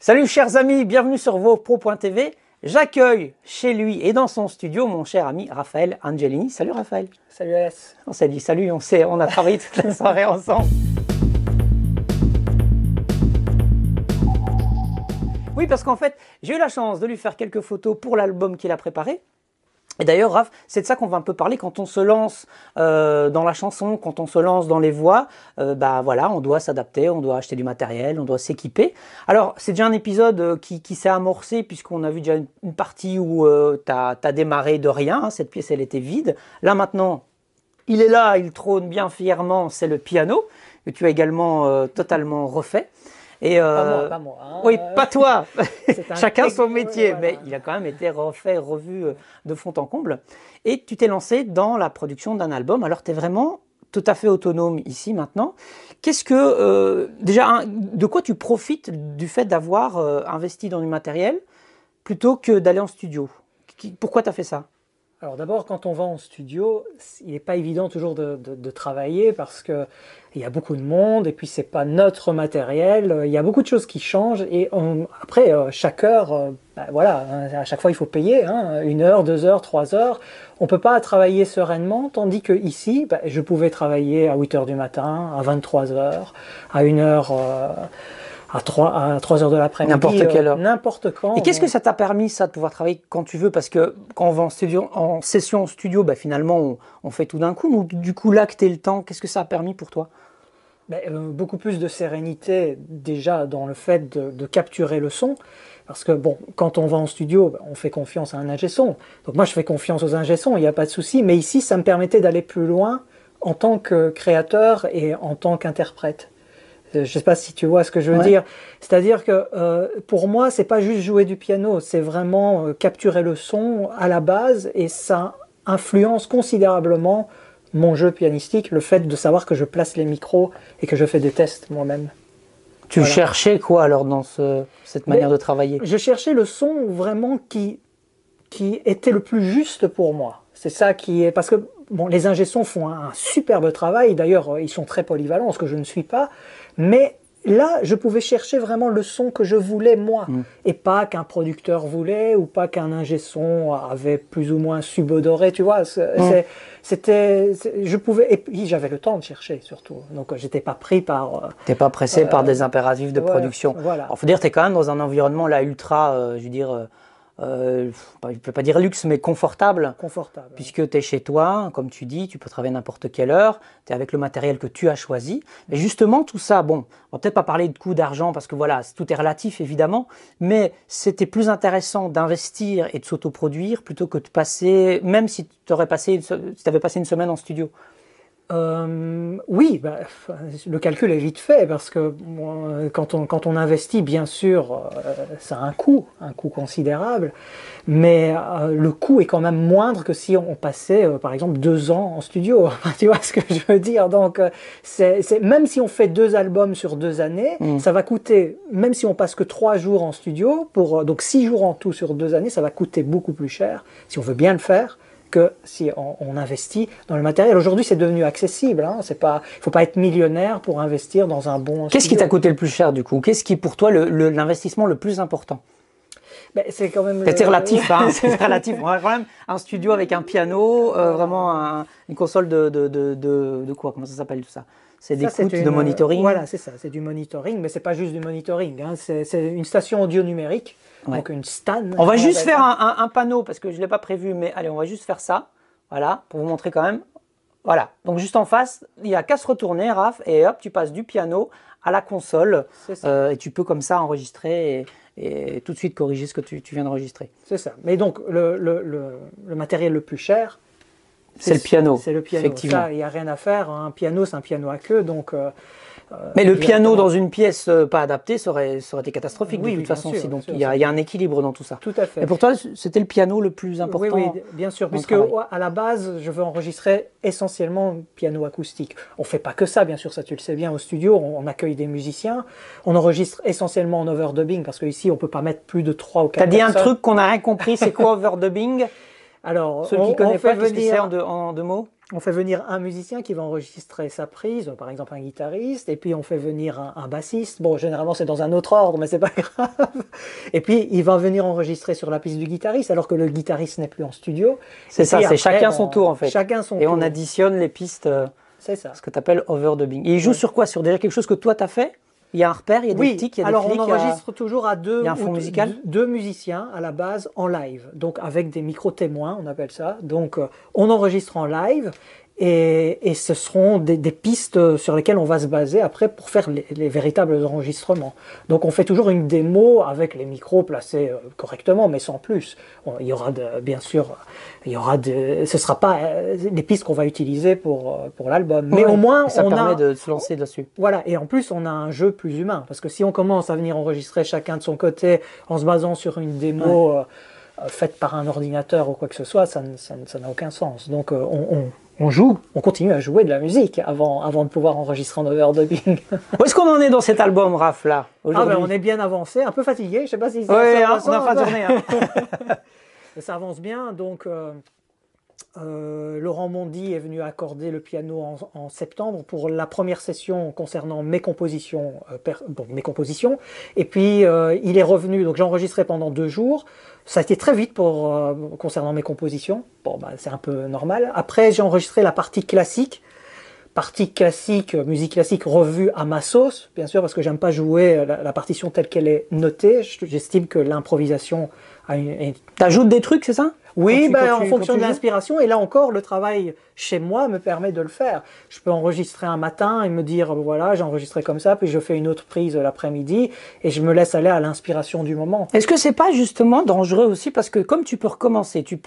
Salut chers amis, bienvenue sur vopro.tv. J'accueille chez lui et dans son studio mon cher ami Raphaël Angelini. Salut Raphaël. Salut Alès. On s'est dit salut, on a travaillé toute la soirée ensemble. Oui, parce qu'en fait, j'ai eu la chance de lui faire quelques photos pour l'album qu'il a préparé. Et d'ailleurs, Raph, c'est de ça qu'on va un peu parler quand on se lance dans la chanson, quand on se lance dans les voix. Bah voilà, on doit s'adapter, on doit acheter du matériel, on doit s'équiper. Alors, c'est déjà un épisode qui s'est amorcé puisqu'on a vu déjà une partie où tu as démarré de rien. Hein, cette pièce, elle était vide. Là, maintenant, il est là, il trône bien fièrement, c'est le piano que tu as également totalement refait. Et pas moi. Hein. Oui, pas toi. Chacun son métier, voilà. mais il a quand même été refait, revu de fond en comble. Et tu t'es lancé dans la production d'un album. Alors, tu es vraiment tout à fait autonome ici maintenant. Qu'est-ce que déjà, de quoi tu profites du fait d'avoir investi dans du matériel plutôt que d'aller en studio? Pourquoi tu as fait ça? Alors d'abord, quand on va en studio, il n'est pas évident toujours de travailler parce qu'il y a beaucoup de monde et puis c'est pas notre matériel. Il y a beaucoup de choses qui changent et après, chaque heure, voilà, à chaque fois il faut payer, hein, 1 heure, 2 heures, 3 heures. On peut pas travailler sereinement, tandis que ici, je pouvais travailler à 8 heures du matin, à 23 heures, à 1 heure... à 3 heures de l'après-midi. N'importe quelle heure. N'importe quand. Et qu'est-ce que ça t'a permis, ça, de pouvoir travailler quand tu veux? Parce que quand on va en session en studio, finalement, on fait tout d'un coup. Donc, du coup, là que t'es le temps, qu'est-ce que ça a permis pour toi? Beaucoup plus de sérénité, déjà, dans le fait de capturer le son. Parce que, bon, quand on va en studio, on fait confiance à un ingé son. Donc, moi, je fais confiance aux ingé sons, il n'y a pas de souci. Mais ici, ça me permettait d'aller plus loin en tant que créateur et en tant qu'interprète. Je ne sais pas si tu vois ce que je veux dire. C'est-à-dire que pour moi, c'est pas juste jouer du piano, c'est vraiment capturer le son à la base et ça influence considérablement mon jeu pianistique, le fait de savoir que je place les micros et que je fais des tests moi-même. Tu cherchais quoi alors dans cette manière de travailler? Je cherchais le son vraiment qui était le plus juste pour moi. C'est ça qui est... Parce que bon, les ingé-sons font un superbe travail. D'ailleurs, ils sont très polyvalents, ce que je ne suis pas. Mais là, je pouvais chercher vraiment le son que je voulais, moi. Et pas qu'un producteur voulait, ou pas qu'un ingé-son avait plus ou moins subodoré, tu vois. Je pouvais... Et puis, j'avais le temps de chercher, surtout. Donc, j'étais pas pris par... T'es pas pressé par des impératifs de production. Voilà. Alors, faut dire, t'es quand même dans un environnement là ultra, je veux dire... je ne peux pas dire luxe, mais confortable. Confortable. Puisque tu es chez toi, comme tu dis, tu peux travailler n'importe quelle heure, tu es avec le matériel que tu as choisi. Mais justement, tout ça, bon, on va peut-être pas parler de coût d'argent parce que voilà, tout est relatif évidemment, mais c'était plus intéressant d'investir et de s'autoproduire plutôt que de passer, même si tu avais passé une semaine en studio. Oui, le calcul est vite fait parce que quand on investit, bien sûr, ça a un coût considérable, mais le coût est quand même moindre que si on passait, par exemple, 2 ans en studio. Tu vois ce que je veux dire? Donc, même si on fait 2 albums sur 2 années, ça va coûter, même si on passe que 3 jours en studio, donc 6 jours en tout sur 2 années, ça va coûter beaucoup plus cher si on veut bien le faire que si on investit dans le matériel. Aujourd'hui, c'est devenu accessible. Hein. Il ne faut pas être millionnaire pour investir dans un bon Qu'est-ce qui t'a coûté le plus cher du coup? Qu'est-ce qui est pour toi l'investissement le plus important? C'est quand même... C'est relatif, hein, c'est relatif. On a quand même un studio avec un piano, vraiment une console de quoi? Comment ça s'appelle tout ça? C'est d'écoute, de monitoring? Voilà, c'est ça, c'est du monitoring, mais c'est pas juste du monitoring. Hein. C'est une station audio numérique, donc une stan. On va juste faire un panneau, parce que je ne l'ai pas prévu, mais allez, on va juste faire ça, voilà, pour vous montrer quand même. Voilà, donc juste en face, il n'y a qu'à se retourner, Raph, et hop, tu passes du piano à la console, et tu peux comme ça enregistrer et tout de suite corriger ce que tu viens d'enregistrer. C'est ça, mais donc le matériel le plus cher, c'est le piano. C'est le piano, effectivement. Il n'y a rien à faire, un piano c'est un piano à queue, donc... mais le piano dans une pièce pas adaptée, ça aurait été catastrophique de toute façon. Sûr, donc sûr, il y a un équilibre dans tout ça. Tout à fait. Et pour toi, c'était le piano le plus important? Oui, bien sûr, puisque à la base, je veux enregistrer essentiellement piano acoustique. On ne fait pas que ça, bien sûr, ça tu le sais bien, au studio, on accueille des musiciens, on enregistre essentiellement en overdubbing, parce qu'ici, on ne peut pas mettre plus de 3 ou 4 personnes. T'as dit un truc qu'on n'a rien compris, c'est quoi overdubbing? Alors, ceux qui ne connaissent pas, qu'est-ce que c'est en deux mots? On fait venir un musicien qui va enregistrer sa prise, par exemple un guitariste, et puis on fait venir un bassiste. Bon, généralement c'est dans un autre ordre, mais c'est pas grave. Et puis il va venir enregistrer sur la piste du guitariste, alors que le guitariste n'est plus en studio. C'est ça, c'est chacun son tour en fait. Chacun son et tour. On additionne les pistes, c'est ça. Ce que tu appelles overdubbing. Et il joue sur quoi? Sur déjà quelque chose que toi tu as fait? Il y a un repère, il y a des tics, il y a des clics. Alors on enregistre toujours à deux, il y a un fond musical, deux musiciens à la base en live, donc avec des micro-témoins, on appelle ça. Donc on enregistre en live et ce seront des pistes sur lesquelles on va se baser après pour faire les véritables enregistrements. Donc on fait toujours une démo avec les micros placés correctement, mais sans plus. Il y aura bien sûr, ce sera pas les pistes qu'on va utiliser pour l'album, mais au moins ça permet de se lancer dessus. Voilà, et en plus on a un jeu plus humain, parce que si on commence à venir enregistrer chacun de son côté en se basant sur une démo faite par un ordinateur ou quoi que ce soit, ça n'a aucun sens. Donc on continue à jouer de la musique avant de pouvoir enregistrer en overdubbing. Où est-ce qu'on en est dans cet album, Raph, là, aujourd'hui? On est bien avancé, un peu fatigué, je sais pas si ça on a fin de journée. Ça avance bien, donc Laurent Mondy est venu accorder le piano en septembre pour la première session concernant mes compositions, et puis il est revenu, donc j'ai enregistré pendant 2 jours. Ça a été très vite concernant mes compositions. Bon, c'est un peu normal. Après, j'ai enregistré la partie classique, musique classique revue à ma sauce, bien sûr, parce que j'aime pas jouer la partition telle qu'elle est notée. J'estime que l'improvisation a une... T'ajoutes des trucs, c'est ça? Oui, en fonction de l'inspiration. Et là encore, le travail chez moi me permet de le faire. Je peux enregistrer un matin et me dire, voilà, j'ai enregistré comme ça, puis je fais une autre prise l'après-midi, et je me laisse aller à l'inspiration du moment. Est-ce que c'est pas justement dangereux aussi, parce que comme tu peux recommencer, tu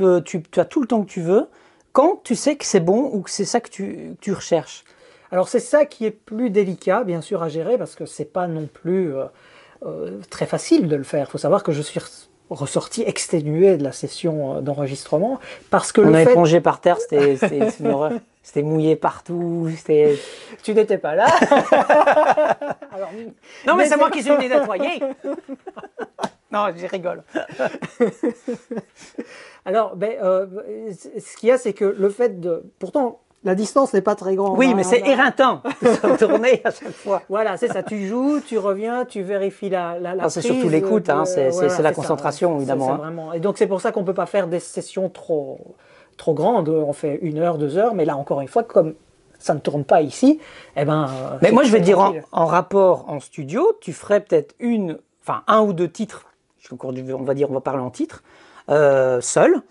as tout le temps que tu veux, quand tu sais que c'est bon ou que c'est ça que tu recherches? Alors c'est ça qui est plus délicat, bien sûr, à gérer, parce que c'est pas non plus très facile de le faire. Il faut savoir que je suis ressorti exténué de la session d'enregistrement, parce que on avait plongé par terre, c'était une horreur. C'était mouillé partout. Tu n'étais pas là. Alors, non, mais c'est moi qui suis venu nettoyer. Non, je rigole. Alors, ce qu'il y a, c'est que le fait de... Pourtant, la distance n'est pas très grande. Oui, mais c'est éreintant de se retourner à chaque fois. Voilà, c'est ça. Tu joues, tu reviens, tu vérifies la prise. C'est surtout l'écoute, c'est la concentration, évidemment. Vraiment. Et donc, c'est pour ça qu'on ne peut pas faire des sessions trop grandes. On fait 1 heure, 2 heures, mais là, encore une fois, comme ça ne tourne pas ici, mais moi, je vais dire, en rapport en studio, tu ferais peut-être 1 ou 2 titres, on va parler en titres, seul.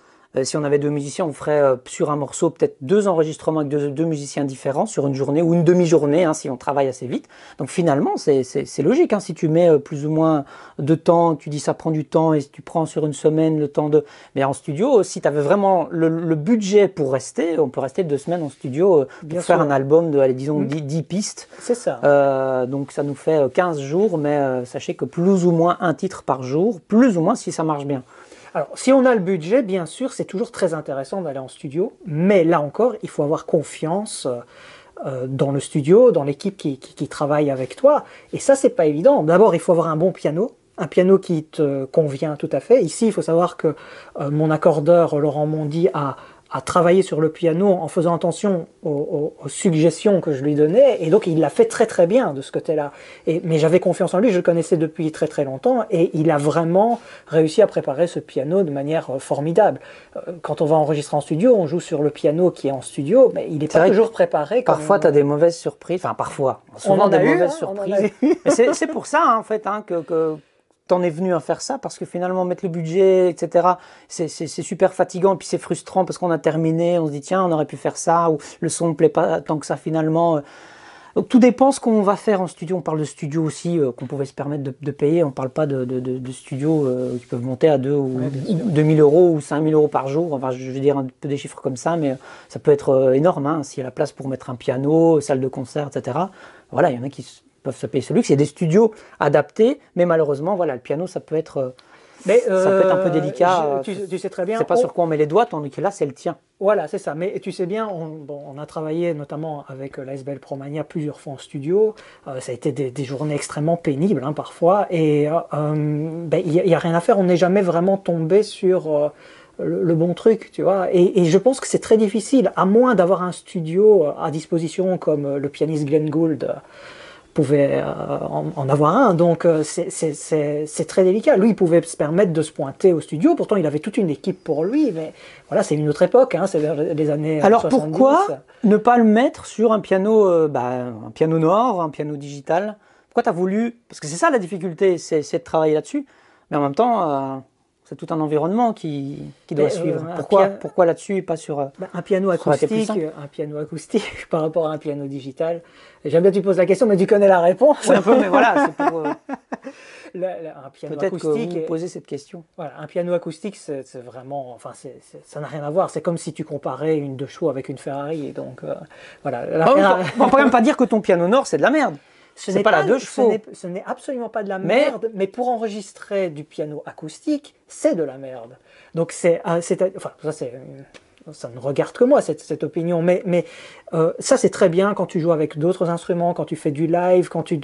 Si on avait 2 musiciens, on ferait sur un morceau peut-être 2 enregistrements avec 2 musiciens différents sur une journée ou une demi-journée, si on travaille assez vite. Donc finalement, c'est logique. Si tu mets plus ou moins de temps, tu dis ça prend du temps et si tu prends sur une semaine le temps de... Mais en studio, si tu avais vraiment le budget pour rester, on peut rester 2 semaines en studio pour faire un album de, disons, 10 pistes. C'est ça. Donc ça nous fait 15 jours, mais sachez que plus ou moins 1 titre par jour, plus ou moins si ça marche bien. Alors, si on a le budget, bien sûr, c'est toujours très intéressant d'aller en studio, mais là encore, il faut avoir confiance dans le studio, dans l'équipe qui travaille avec toi, et ça, c'est pas évident. D'abord, il faut avoir un bon piano, un piano qui te convient tout à fait. Ici, il faut savoir que mon accordeur, Laurent Mondy, a travaillé sur le piano en faisant attention aux suggestions que je lui donnais, et donc il l'a fait très très bien de ce côté-là. Mais j'avais confiance en lui, je le connaissais depuis très très longtemps, et il a vraiment réussi à préparer ce piano de manière formidable. Quand on va enregistrer en studio, on joue sur le piano qui est en studio, mais il n'est pas toujours préparé. Parfois, tu as des mauvaises surprises, souvent des mauvaises surprises. C'est pour ça, en fait, que t'en es venu à faire ça, parce que finalement mettre le budget, etc., c'est super fatigant, et puis c'est frustrant parce qu'on a terminé, on se dit tiens, on aurait pu faire ça, ou le son ne plaît pas tant que ça finalement. Donc tout dépend ce qu'on va faire en studio. On parle de studios aussi qu'on pouvait se permettre de payer, on ne parle pas de studios qui peuvent monter à 2000 euros ou 5000 euros par jour, enfin je vais dire un peu des chiffres comme ça, mais ça peut être énorme, s'il y a la place pour mettre un piano, salle de concert, etc. Voilà, il y en a qui peuvent se payer ce luxe. Il y a des studios adaptés, mais malheureusement, voilà, le piano, ça peut être un peu délicat. Tu sais très bien. C'est pas sur quoi on met les doigts, tandis que là, c'est le tien. Voilà, c'est ça. Mais tu sais bien, on a travaillé notamment avec l'ASBL Promania plusieurs fois en studio. Ça a été des journées extrêmement pénibles, parfois. Et il n'y a rien à faire. On n'est jamais vraiment tombé sur le bon truc, tu vois. Et je pense que c'est très difficile, à moins d'avoir un studio à disposition comme le pianiste Glenn Gould pouvait en avoir un. Donc c'est très délicat. Lui, il pouvait se permettre de se pointer au studio. Pourtant, il avait toute une équipe pour lui. Mais voilà, c'est une autre époque. Hein, c'est vers les années Alors 70. pourquoi ne pas le mettre sur un piano, un piano noir, un piano digital? Pourquoi tu as voulu... Parce que c'est ça la difficulté, c'est de travailler là-dessus. Mais en même temps, c'est tout un environnement qui doit suivre. Pourquoi là-dessus et pas sur... un piano acoustique par rapport à un piano digital. J'aime bien que tu poses la question, mais tu connais la réponse. Ouais, un peu, mais voilà, c'est pour... un piano Peut-être acoustique. que vous posez cette question. Voilà, un piano acoustique, c'est vraiment, enfin, ça n'a rien à voir. C'est comme si tu comparais une deux chevaux avec une Ferrari. Et donc, voilà. On peut quand même pas dire que ton piano nord, c'est de la merde. C'est pas la deux chevaux. Ce n'est absolument pas de la merde, mais pour enregistrer du piano acoustique, c'est de la merde. Donc enfin, ça ne regarde que moi, cette opinion, mais ça c'est très bien quand tu joues avec d'autres instruments, quand tu fais du live, quand tu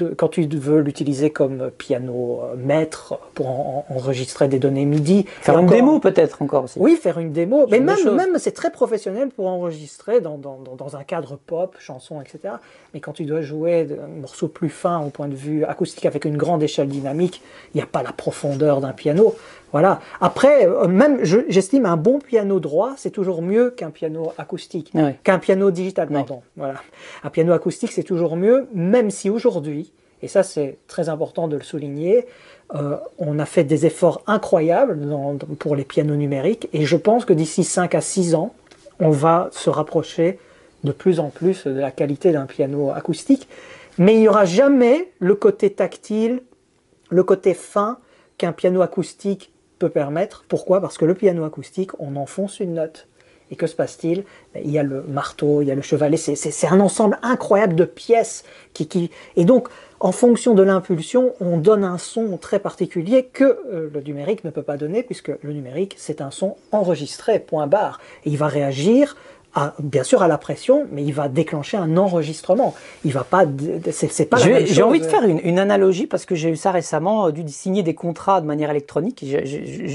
veux l'utiliser comme piano maître pour enregistrer des données MIDI. Faire une démo peut-être encore aussi. Oui, faire une démo, mais même c'est très professionnel pour enregistrer dans un cadre pop, chanson, etc. Mais quand tu dois jouer un morceau plus fin au point de vue acoustique avec une grande échelle dynamique, il n'y a pas la profondeur d'un piano. Voilà. Après, même j'estime un bon piano droit, c'est toujours mieux qu'un piano acoustique, qu'un piano digital, pardon. Voilà. Un piano acoustique, c'est toujours mieux, même si aujourd'hui, et ça c'est très important de le souligner, on a fait des efforts incroyables pour les pianos numériques, et je pense que d'ici 5 à 6 ans, on va se rapprocher de plus en plus de la qualité d'un piano acoustique, mais il n'y aura jamais le côté tactile, le côté fin qu'un piano acoustique peut permettre. Pourquoi? Parce que le piano acoustique, on enfonce une note. Et que se passe-t-il? Il y a le marteau, il y a le chevalet, c'est un ensemble incroyable de pièces. Et donc, en fonction de l'impulsion, on donne un son très particulier que le numérique ne peut pas donner, puisque le numérique, c'est un son enregistré, point barre. Et il va réagir bien sûr à la pression, mais il va déclencher un enregistrement. Il va pas, c'est pas la même chose. J'ai envie de faire une analogie parce que j'ai eu ça récemment, dû signer des contrats de manière électronique.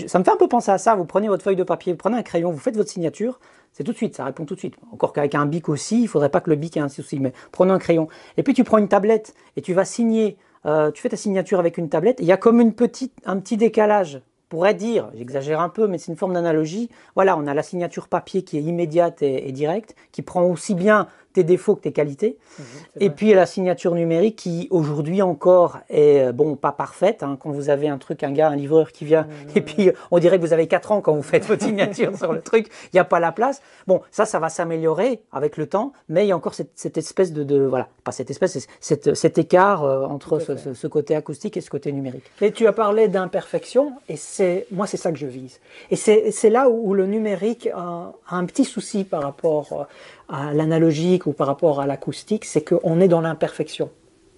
Ça me fait un peu penser à ça. Vous prenez votre feuille de papier, vous prenez un crayon, vous faites votre signature, c'est tout de suite, ça répond tout de suite. Encore qu'avec un bic aussi, il faudrait pas que le bic ait un souci, mais prenez un crayon. Et puis tu prends une tablette et tu vas signer, tu fais ta signature avec une tablette, et il y a comme un petit décalage. Pourrait dire, j'exagère un peu, mais c'est une forme d'analogie. Voilà, on a la signature papier qui est immédiate et directe, qui prend aussi bien tes défauts que tes qualités. Et puis la signature numérique qui aujourd'hui encore est, bon, pas parfaite. Hein, quand vous avez un livreur qui vient, et puis on dirait que vous avez 4 ans quand vous faites votre signature sur le truc, il n'y a pas la place. Bon, ça va s'améliorer avec le temps, mais il y a encore cette espèce voilà, pas cette espèce, cet écart entre ce côté acoustique et ce côté numérique. Et tu as parlé d'imperfection, et moi c'est ça que je vise. Et c'est là où le numérique a un petit souci par rapport à l'analogique ou par rapport à l'acoustique, c'est qu'on est dans l'imperfection.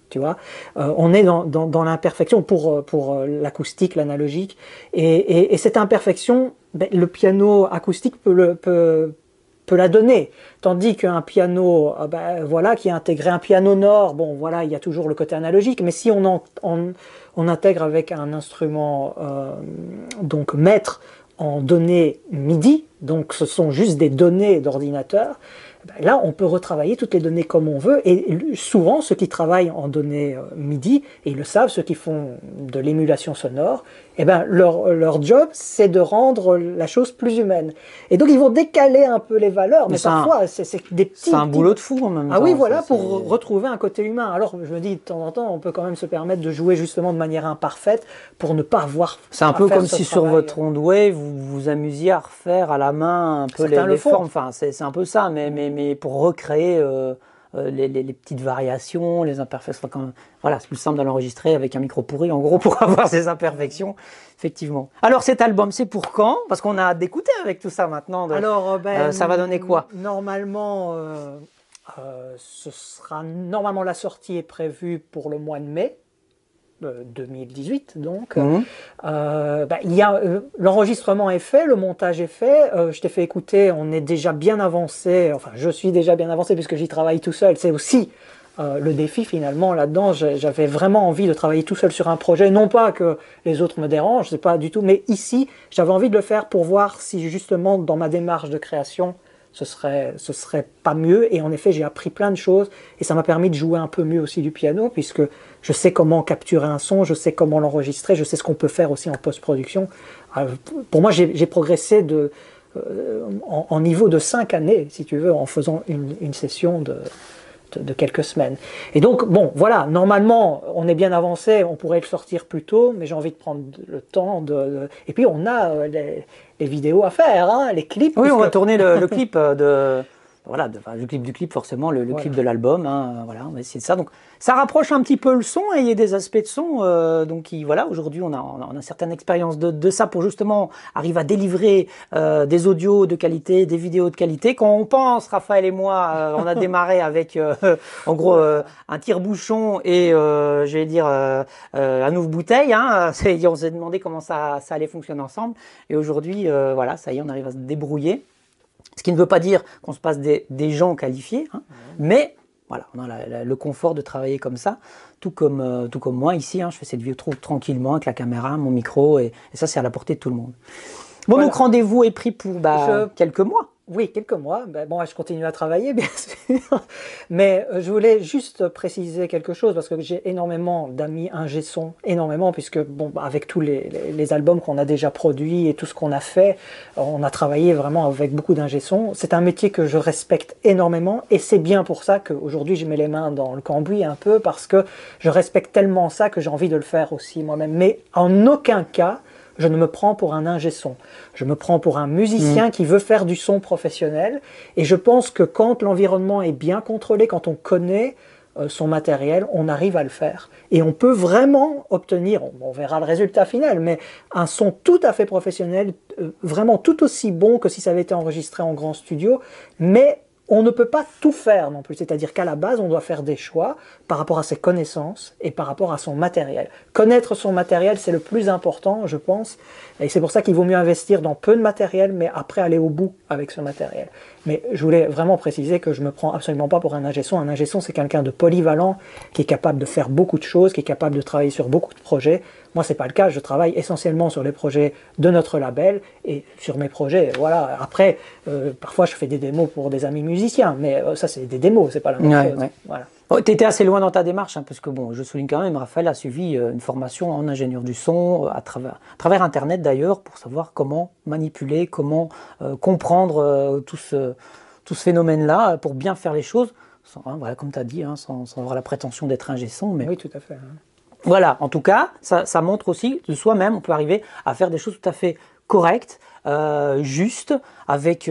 Tu vois, on est dans l'imperfection pour l'acoustique, l'analogique, et cette imperfection, le piano acoustique peut la donner, tandis qu'un piano, voilà, qui a intégré un piano nord, bon, voilà, il y a toujours le côté analogique, mais si on intègre avec un instrument donc maître en données MIDI, donc ce sont juste des données d'ordinateur. Là, on peut retravailler toutes les données comme on veut, et souvent, ceux qui travaillent en données MIDI, et ils le savent, ceux qui font de l'émulation sonore, leur job, c'est de rendre la chose plus humaine. Et donc, ils vont décaler un peu les valeurs, mais parfois, c'est des petits... C'est un boulot de fou en même temps. Ah oui, voilà, pour retrouver un côté humain. Alors, je me dis, de temps en temps, on peut quand même se permettre de jouer justement de manière imparfaite, pour ne pas avoir... C'est un peu comme si sur votre Roundwave, vous vous amusiez à refaire à la main un peu les formes. Enfin, c'est un peu ça, mais pour recréer les petites variations, les imperfections. Voilà, c'est plus simple de l'enregistrer avec un micro pourri, en gros, pour avoir ces imperfections, effectivement. Alors, cet album, c'est pour quand? Parce qu'on a hâte d'écouter avec tout ça maintenant. Alors, ça va donner quoi? Normalement, la sortie est prévue pour le mois de mai. 2018 donc. L'enregistrement est fait, le montage est fait, je t'ai fait écouter, on est déjà bien avancé, enfin je suis déjà bien avancé puisque j'y travaille tout seul, c'est aussi le défi finalement là-dedans, j'avais vraiment envie de travailler tout seul sur un projet, non pas que les autres me dérangent, c'est pas du tout, mais ici j'avais envie de le faire pour voir si justement dans ma démarche de création ce serait pas mieux. Et en effet j'ai appris plein de choses et ça m'a permis de jouer un peu mieux aussi du piano, puisque je sais comment capturer un son, je sais comment l'enregistrer, je sais ce qu'on peut faire aussi en post-production. Pour moi j'ai progressé en niveau de 5 années si tu veux en faisant une session de quelques semaines. Et donc, bon, voilà, normalement, on est bien avancé, on pourrait le sortir plus tôt, mais j'ai envie de prendre le temps Et puis, on a les vidéos à faire, hein, les clips. Oui, on va tourner le clip de... Voilà, le clip du clip, forcément, le clip de l'album, hein, voilà, on va essayer de ça. Donc, ça rapproche un petit peu le son et il y a des aspects de son. Donc, voilà, aujourd'hui, on a une certaine expérience de ça pour justement arriver à délivrer des audios de qualité, des vidéos de qualité. Quand on pense, Raphaël et moi, on a démarré avec, en gros, un tire-bouchon et, j'allais dire, un ouvre-bouteille. Hein, on s'est demandé comment ça allait fonctionner ensemble. Et aujourd'hui, voilà, ça y est, on arrive à se débrouiller. Ce qui ne veut pas dire qu'on se passe des gens qualifiés, hein, mais voilà, on a le confort de travailler comme ça, tout comme moi ici, hein, je fais cette vidéo tranquillement avec la caméra, mon micro, et ça c'est à la portée de tout le monde. Bon, voilà. Donc rendez-vous est pris pour quelques mois. Oui, quelques mois. Ben, bon, je continue à travailler, bien sûr. Mais je voulais juste préciser quelque chose, parce que j'ai énormément d'amis ingé son, énormément, puisque bon, avec tous les albums qu'on a déjà produits et tout ce qu'on a fait, on a travaillé vraiment avec beaucoup d'ingé son. C'est un métier que je respecte énormément, et c'est bien pour ça qu'aujourd'hui je mets les mains dans le cambouis un peu, parce que je respecte tellement ça que j'ai envie de le faire aussi moi-même. Mais en aucun cas, je ne me prends pour un ingé son. Je me prends pour un musicien qui veut faire du son professionnel. Et je pense que quand l'environnement est bien contrôlé, quand on connaît son matériel, on arrive à le faire. Et on peut vraiment obtenir, on verra le résultat final, mais un son tout à fait professionnel, vraiment tout aussi bon que si ça avait été enregistré en grand studio, mais on ne peut pas tout faire non plus, c'est-à-dire qu'à la base, on doit faire des choix par rapport à ses connaissances et par rapport à son matériel. Connaître son matériel, c'est le plus important, je pense, et c'est pour ça qu'il vaut mieux investir dans peu de matériel, mais après aller au bout avec ce matériel. Mais je voulais vraiment préciser que je ne me prends absolument pas pour un ingé son. Un ingé son, c'est quelqu'un de polyvalent, qui est capable de faire beaucoup de choses, qui est capable de travailler sur beaucoup de projets. Moi, c'est pas le cas, je travaille essentiellement sur les projets de notre label et sur mes projets, voilà. Après, parfois je fais des démos pour des amis musiciens, mais ça c'est des démos, c'est pas la même chose. Ouais. Voilà. Oh, tu étais assez loin dans ta démarche, hein, parce que bon, je souligne quand même, Raphaël a suivi une formation en ingénieur du son, à travers Internet d'ailleurs, pour savoir comment manipuler, comment comprendre tout ce phénomène-là, pour bien faire les choses, sans, hein, voilà, comme tu as dit, hein, sans avoir la prétention d'être ingé son. Mais... Oui, tout à fait. Hein. Voilà, en tout cas, ça montre aussi de soi-même, on peut arriver à faire des choses tout à fait correctes, justes, avec,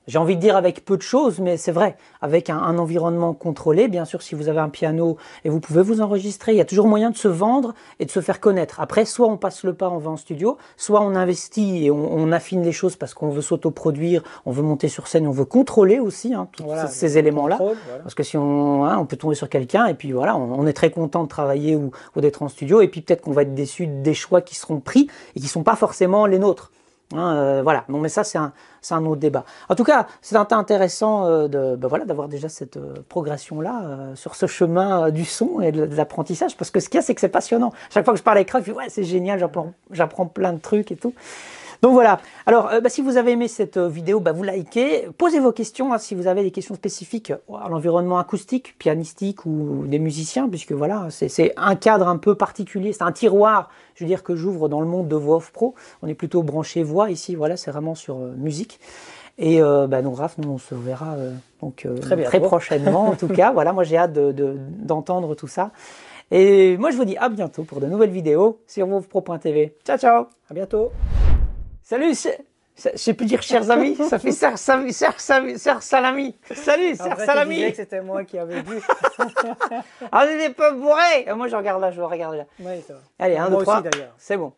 j'ai envie de dire avec peu de choses, mais c'est vrai, avec un environnement contrôlé. Bien sûr, si vous avez un piano et vous pouvez vous enregistrer, il y a toujours moyen de se vendre et de se faire connaître. Après, soit on passe le pas, on va en studio, soit on investit et on affine les choses parce qu'on veut s'autoproduire, on veut monter sur scène, on veut contrôler aussi hein, tous ces éléments-là. Voilà. Parce que si on peut tomber sur quelqu'un et puis voilà, on est très content de travailler ou d'être en studio et puis peut-être qu'on va être déçu des choix qui seront pris et qui ne sont pas forcément les nôtres. Voilà, non mais ça c'est un autre débat. En tout cas, c'est intéressant voilà, d'avoir déjà cette progression-là sur ce chemin du son et de l'apprentissage, parce que ce qu'il y a, c'est que c'est passionnant. Chaque fois que je parle avec Raph, je dis ouais, c'est génial, j'apprends plein de trucs et tout. Donc voilà, alors si vous avez aimé cette vidéo, vous likez, posez vos questions, hein, si vous avez des questions spécifiques à l'environnement acoustique, pianistique ou des musiciens, puisque voilà, c'est un cadre un peu particulier, c'est un tiroir, je veux dire, que j'ouvre dans le monde de Voix Off Pro. On est plutôt branché voix ici, voilà, c'est vraiment sur musique. Et donc Raph, nous on se verra très prochainement en tout cas, voilà, moi j'ai hâte d'entendre tout ça. Et moi je vous dis à bientôt pour de nouvelles vidéos sur voixoffpro.tv. Ciao ciao. À bientôt. Salut, je sais plus dire chers amis, ça fait Serre Salami. Salut, Serre Salami. Tu disais que c'était moi qui avais vu. Ah, on est des peu bourrés. Moi, je regarde là. Oui, ça va. Allez, 1, 2, 3. Moi aussi, d'ailleurs. C'est bon.